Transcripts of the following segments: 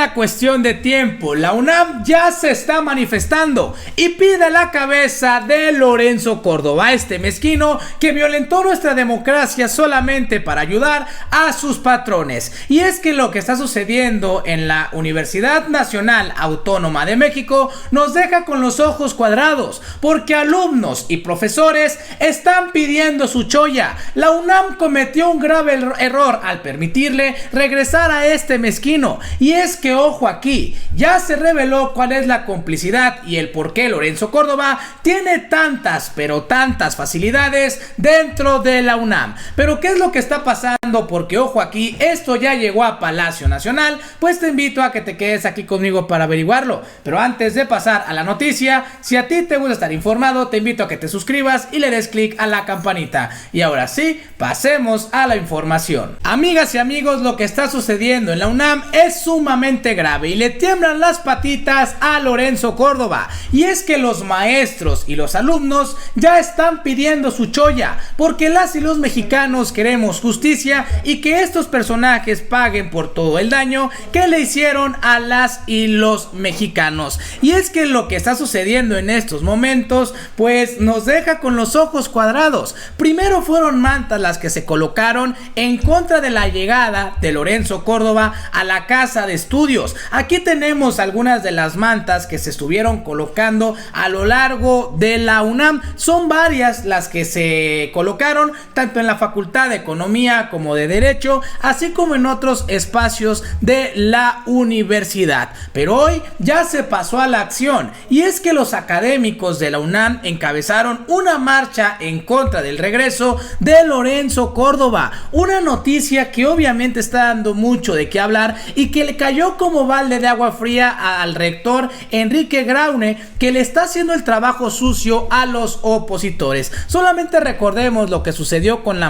Era cuestión de tiempo, la UNAM ya se está manifestando y pide la cabeza de Lorenzo Córdoba, este mezquino que violentó nuestra democracia solamente para ayudar a sus patrones. Y es que lo que está sucediendo en la Universidad Nacional Autónoma de México nos deja con los ojos cuadrados, porque alumnos y profesores están pidiendo su choya. La UNAM cometió un grave error al permitirle regresar a este mezquino, y es que, ojo aquí, ya se reveló cuál es la complicidad y el por qué Lorenzo Córdoba tiene tantas, pero tantas facilidades dentro de la UNAM. Pero ¿qué es lo que está pasando? Porque, ojo aquí, esto ya llegó a Palacio Nacional, pues te invito a que te quedes aquí conmigo para averiguarlo. Pero antes de pasar a la noticia, si a ti te gusta estar informado, te invito a que te suscribas y le des clic a la campanita. Y ahora sí, pasemos a la información. Amigas y amigos, lo que está sucediendo en la UNAM es sumamente grave y le tiemblan las patitas a Lorenzo Córdoba. Y es que los maestros y los alumnos ya están pidiendo su choya, porque las y los mexicanos queremos justicia y que estos personajes paguen por todo el daño que le hicieron a las y los mexicanos. Y es que lo que está sucediendo en estos momentos pues nos deja con los ojos cuadrados. Primero fueron mantas las que se colocaron en contra de la llegada de Lorenzo Córdoba a la casa de estudios. Aquí tenemos algunas de las mantas que se estuvieron colocando a lo largo de la UNAM. Son varias las que se colocaron tanto en la Facultad de Economía como de Derecho, así como en otros espacios de la universidad. Pero hoy ya se pasó a la acción, y es que los académicos de la UNAM encabezaron una marcha en contra del regreso de Lorenzo Córdoba. Una noticia que obviamente está dando mucho de qué hablar y que le cayó como balde de agua fría al rector Enrique Graue, que le está haciendo el trabajo sucio a los opositores. Solamente recordemos lo que sucedió con la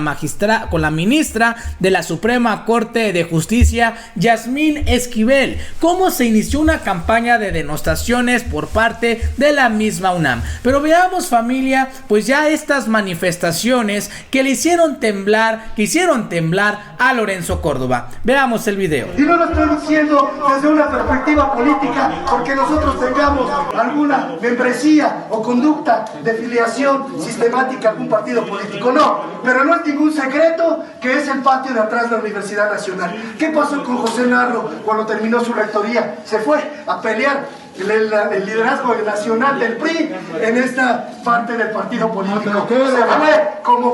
ministra de la Suprema Corte de Justicia, Yasmín Esquivel, cómo se inició una campaña de denostaciones por parte de la misma UNAM. Pero veamos, familia, pues ya estas manifestaciones que le hicieron temblar a Lorenzo Córdoba. Veamos el video. Y no lo estoy diciendo desde una perspectiva política porque nosotros tengamos alguna membresía o conducta de filiación sistemática a algún partido político, no, pero no es ningún secreto que es el patio de atrás de la Universidad Nacional. ¿Qué pasó con José Narro cuando terminó su rectoría? Se fue a pelear el liderazgo nacional del PRI en esta parte del partido político. Se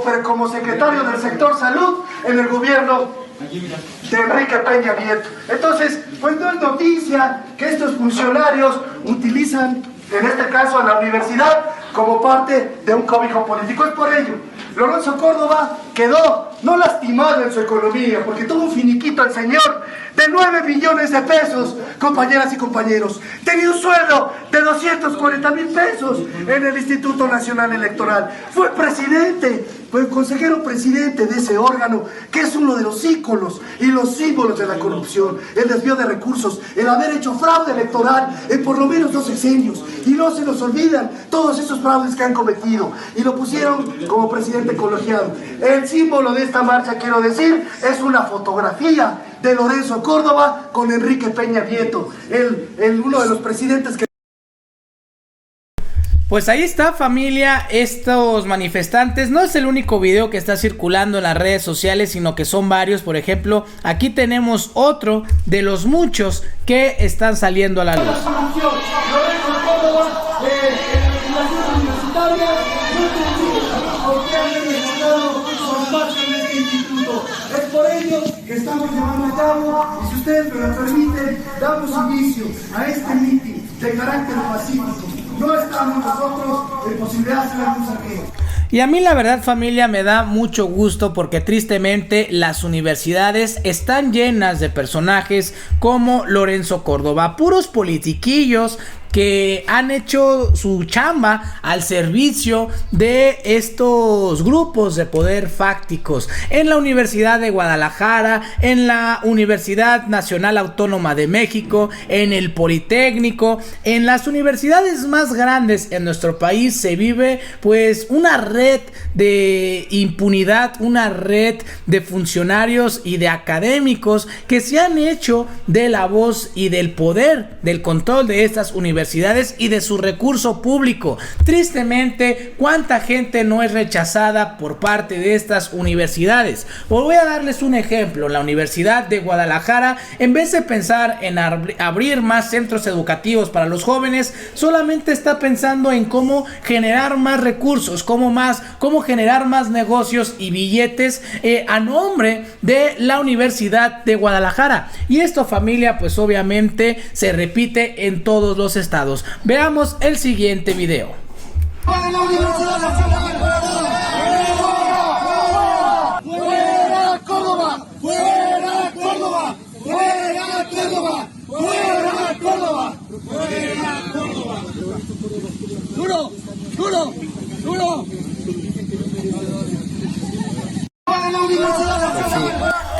fue como secretario del sector salud en el gobierno de Enrique Peña Nieto. Entonces, pues no es noticia que estos funcionarios utilizan, en este caso a la universidad, como parte de un cobijo político. Es por ello, Lorenzo Córdoba quedó no lastimado en su economía, porque tuvo un finiquito el señor de 9 millones de pesos, compañeras y compañeros. Tenía un sueldo de 240,000 pesos en el Instituto Nacional Electoral. Fue presidente, fue el consejero presidente de ese órgano, que es uno de los íconos y los símbolos de la corrupción, el desvío de recursos, el haber hecho fraude electoral en por lo menos 2 sexenios. Y no se nos olvidan todos esos fraudes que han cometido. Y lo pusieron como presidente colegiado. El símbolo de esta marcha, quiero decir, es una fotografía de Lorenzo Córdoba con Enrique Peña Nieto, uno de los presidentes que... Pues ahí está, familia, estos manifestantes. No es el único video que está circulando en las redes sociales, sino que son varios. Por ejemplo, aquí tenemos otro de los muchos que están saliendo a la luz. Es por ello que estamos llevando a cabo, y si ustedes me lo permiten, damos inicio a este mitin de carácter pacífico. No estamos nosotros en posibilidad de hacer algún saqueo. Y a mí la verdad, familia, me da mucho gusto porque tristemente las universidades están llenas de personajes como Lorenzo Córdoba, puros politiquillos que han hecho su chamba al servicio de estos grupos de poder fácticos en la Universidad de Guadalajara, en la Universidad Nacional Autónoma de México, en el Politécnico, en las universidades más grandes en nuestro país se vive pues una red de impunidad, una red de funcionarios y de académicos que se han hecho de la voz y del poder, del control de estas universidades y de su recurso público. Tristemente, ¿cuánta gente no es rechazada por parte de estas universidades? Voy a darles un ejemplo. La Universidad de Guadalajara, en vez de pensar en abrir más centros educativos para los jóvenes, solamente está pensando en cómo generar más recursos, cómo generar más negocios y billetes a nombre de la Universidad de Guadalajara. Y esto, familia, pues obviamente se repite en todos los estados. Veamos el siguiente video. ¡Fuera Córdoba! ¡Fuera Córdoba! ¡Fuera Córdoba! ¡Fuera Córdoba! ¡Fuera Córdoba! ¡Duro! ¡Duro! ¡Duro!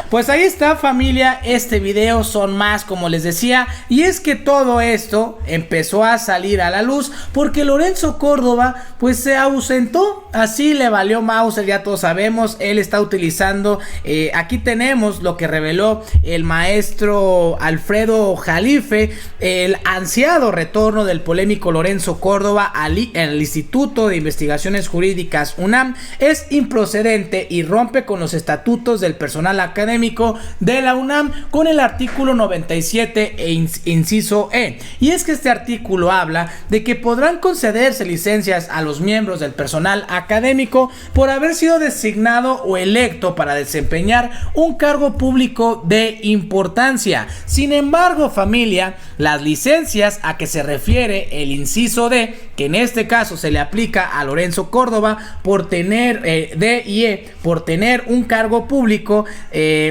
Pues ahí está, familia, este video son más, como les decía, y es que todo esto empezó a salir a la luz porque Lorenzo Córdoba pues se ausentó, así le valió Mauser, ya todos sabemos, él está utilizando, aquí tenemos lo que reveló el maestro Alfredo Jalife, el ansiado retorno del polémico Lorenzo Córdoba al Instituto de Investigaciones Jurídicas UNAM es improcedente y rompe con los estatutos del personal académico de la UNAM con el artículo 97 inciso E. Y es que este artículo habla de que podrán concederse licencias a los miembros del personal académico por haber sido designado o electo para desempeñar un cargo público de importancia. Sin embargo, familia, las licencias a que se refiere el inciso D, que en este caso se le aplica a Lorenzo Córdoba por tener D y E, por tener un cargo público,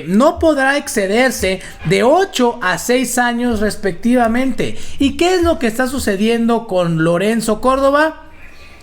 no podrá excederse de 8 a 6 años respectivamente. ¿Y qué es lo que está sucediendo con Lorenzo Córdoba?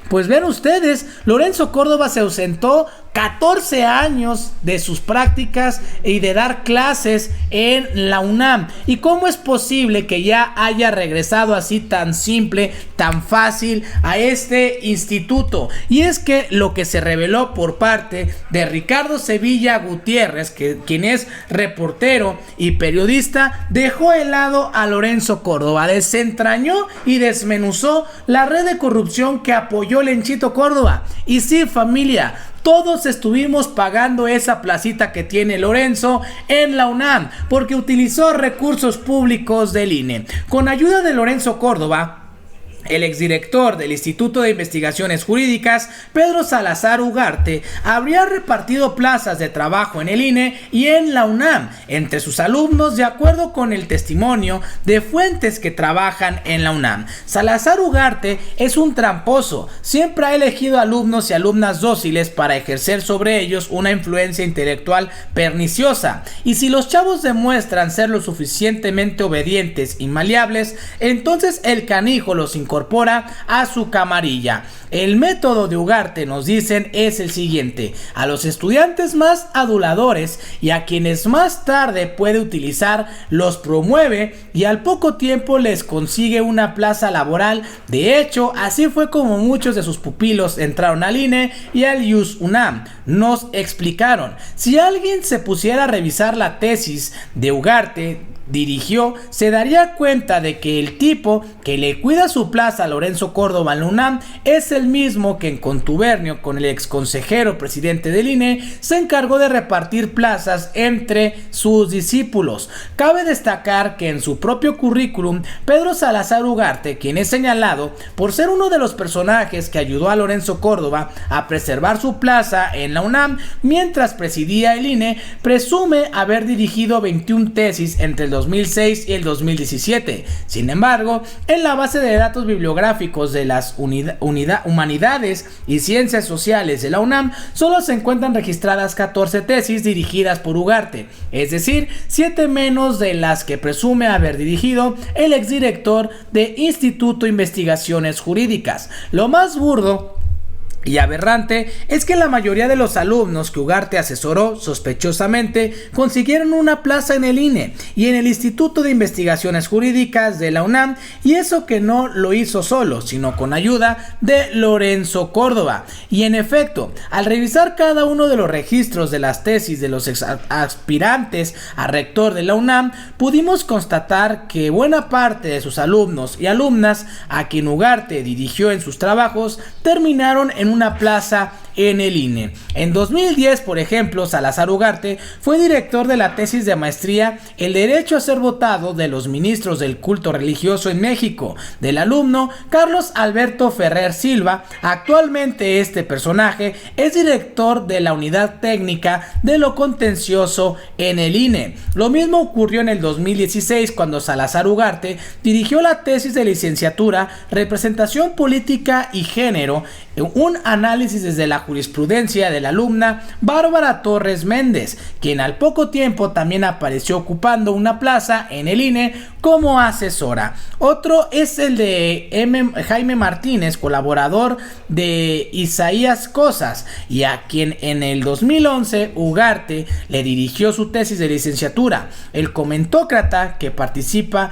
Pues ven ustedes, Lorenzo Córdoba se ausentó 14 años de sus prácticas y de dar clases en la UNAM. ¿Y cómo es posible que ya haya regresado así tan simple, tan fácil a este instituto? Y es que lo que se reveló por parte de Ricardo Sevilla Gutiérrez, quien es reportero y periodista, dejó helado a Lorenzo Córdoba, desentrañó y desmenuzó la red de corrupción que apoyó Lenchito Córdoba. Y sí, familia, todos estuvimos pagando esa placita que tiene Lorenzo en la UNAM porque utilizó recursos públicos del INE. Con ayuda de Lorenzo Córdoba, el exdirector del Instituto de Investigaciones Jurídicas, Pedro Salazar Ugarte, habría repartido plazas de trabajo en el INE y en la UNAM entre sus alumnos, de acuerdo con el testimonio de fuentes que trabajan en la UNAM. Salazar Ugarte es un tramposo, siempre ha elegido alumnos y alumnas dóciles para ejercer sobre ellos una influencia intelectual perniciosa. Y si los chavos demuestran ser lo suficientemente obedientes y maleables, entonces el canijo los incorpora a su camarilla. El método de Ugarte, nos dicen, es el siguiente: a los estudiantes más aduladores y a quienes más tarde puede utilizar, los promueve y al poco tiempo les consigue una plaza laboral. De hecho, así fue como muchos de sus pupilos entraron al INE y al IUS UNAM. Nos explicaron. Si alguien se pusiera a revisar la tesis de Ugarte dirigió, se daría cuenta de que el tipo que le cuida su plaza a Lorenzo Córdoba en la UNAM es el mismo que en contubernio con el ex consejero presidente del INE se encargó de repartir plazas entre sus discípulos. Cabe destacar que en su propio currículum, Pedro Salazar Ugarte, quien es señalado por ser uno de los personajes que ayudó a Lorenzo Córdoba a preservar su plaza en la UNAM mientras presidía el INE, presume haber dirigido 21 tesis entre el 2006 y el 2017. Sin embargo, en la base de datos bibliográficos de las Humanidades y Ciencias Sociales de la UNAM solo se encuentran registradas 14 tesis dirigidas por Ugarte, es decir, 7 menos de las que presume haber dirigido el exdirector de Instituto de Investigaciones Jurídicas. Lo más burdo y aberrante es que la mayoría de los alumnos que Ugarte asesoró sospechosamente consiguieron una plaza en el INE y en el Instituto de Investigaciones Jurídicas de la UNAM, y eso que no lo hizo solo, sino con ayuda de Lorenzo Córdoba. Y en efecto, al revisar cada uno de los registros de las tesis de los aspirantes a rector de la UNAM, pudimos constatar que buena parte de sus alumnos y alumnas a quien Ugarte dirigió en sus trabajos terminaron en una plaza en el INE. En 2010, por ejemplo, Salazar Ugarte fue director de la tesis de maestría El derecho a ser votado de los ministros del culto religioso en México, del alumno Carlos Alberto Ferrer Silva. Actualmente este personaje es director de la unidad técnica de lo contencioso en el INE. Lo mismo ocurrió en el 2016 cuando Salazar Ugarte dirigió la tesis de licenciatura Representación Política y Género, un análisis desde la jurisprudencia de la alumna Bárbara Torres Méndez, quien al poco tiempo también apareció ocupando una plaza en el INE como asesora. Otro es el de Jaime Martínez, colaborador de Isaías Cosas, y a quien en el 2011 Ugarte le dirigió su tesis de licenciatura. El comentócrata que participa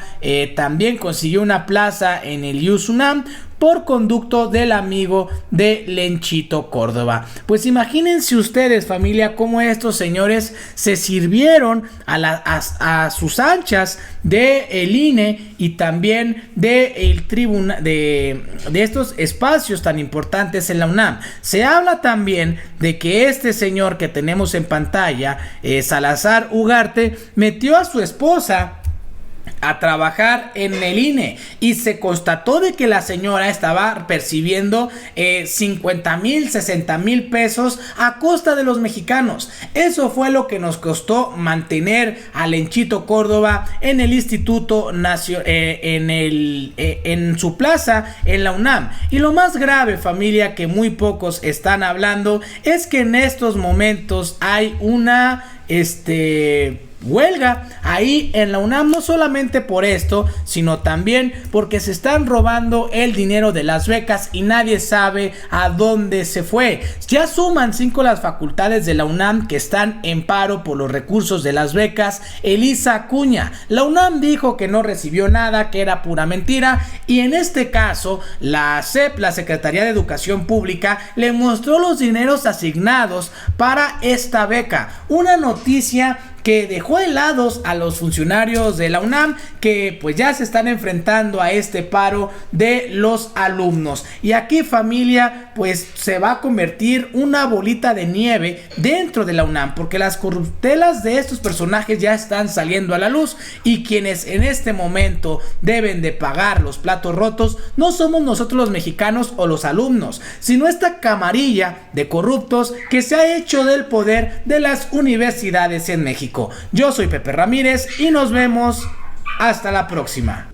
también consiguió una plaza en el IUSUNAM por conducto del amigo de Lenchito Córdoba. Pues imagínense ustedes, familia, cómo estos señores se sirvieron a sus anchas de el INE y también de el tribunal de estos espacios tan importantes en la UNAM. Se habla también de que este señor que tenemos en pantalla, Salazar Ugarte, metió a su esposa a trabajar en el INE y se constató de que la señora estaba percibiendo 50,000, 60,000 pesos a costa de los mexicanos. Eso fue lo que nos costó mantener a Lenchito Córdoba en el Instituto Nacional, en su plaza en la UNAM. Y lo más grave, familia, que muy pocos están hablando, es que en estos momentos hay una huelga ahí en la UNAM, no solamente por esto, sino también porque se están robando el dinero de las becas y nadie sabe a dónde se fue. Ya suman 5 las facultades de la UNAM que están en paro por los recursos de las becas. Elisa Acuña, la UNAM dijo que no recibió nada, que era pura mentira, y en este caso la SEP, la Secretaría de Educación Pública, le mostró los dineros asignados para esta beca. Una noticia que dejó helados a los funcionarios de la UNAM, que pues ya se están enfrentando a este paro de los alumnos. Y aquí, familia, pues se va a convertir una bolita de nieve dentro de la UNAM, porque las corruptelas de estos personajes ya están saliendo a la luz, y quienes en este momento deben de pagar los platos rotos no somos nosotros los mexicanos o los alumnos, sino esta camarilla de corruptos que se ha hecho del poder de las universidades en México. Yo soy Pepe Ramírez y nos vemos hasta la próxima.